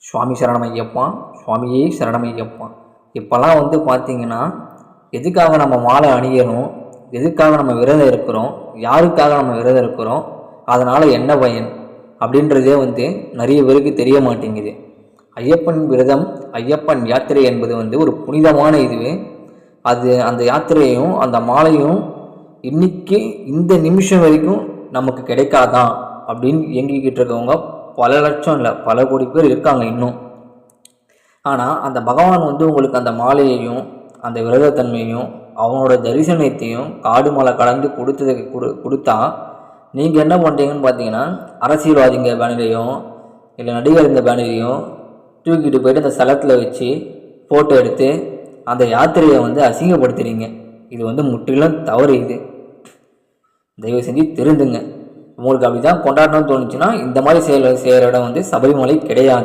சுவாமி சரணமையப்பா, சுவாமியே சரணமையப்பா. இப்போல்லாம் வந்து பார்த்திங்கன்னா, எதுக்காக நம்ம மாலை அணியணும், எதுக்காக நம்ம விரதம் இருக்கிறோம், யாருக்காக நம்ம விரதம் இருக்கிறோம், அதனால் என்ன பயன் அப்படின்றதே வந்து நிறைய பேருக்கு தெரிய மாட்டேங்குது. ஐயப்பன் விரதம், ஐயப்பன் யாத்திரை என்பது வந்து ஒரு புனிதமான இதுவே. அது அந்த யாத்திரையும் அந்த மாலையும் இன்னைக்கு இந்த நிமிஷம் வரைக்கும் நமக்கு கிடைக்காதான் அப்படின்னு இயங்கிக்கிட்டு இருக்கவங்க பல லட்சம் இல்லை, பல கோடி பேர் இருக்காங்க இன்னும். ஆனால் அந்த பகவான் வந்து உங்களுக்கு அந்த மாலையையும் அந்த விரதத்தன்மையும் அவனோட தரிசனத்தையும் காடு மலை கலந்து கொடுத்தா நீங்கள் என்ன பண்ணுறீங்கன்னு பார்த்தீங்கன்னா, அரசியல்வாதிங்க பேனரையும் இல்லை நடிகர் இந்த பேனரையும் தூக்கிட்டு போயிட்டு அந்த ஸ்தலத்தில் வச்சு ஃபோட்டோ எடுத்து அந்த யாத்திரையை வந்து அசிங்கப்படுத்துறீங்க. இது வந்து முற்றிலும் தவறு. இது தயவு செஞ்சு திருந்துங்க. உங்களுக்கு அப்படி தான் கொண்டாடணும்னு தோணுச்சுன்னா இந்த மாதிரி செய்கிற இடம் வந்து சபரிமலை கிடையாது.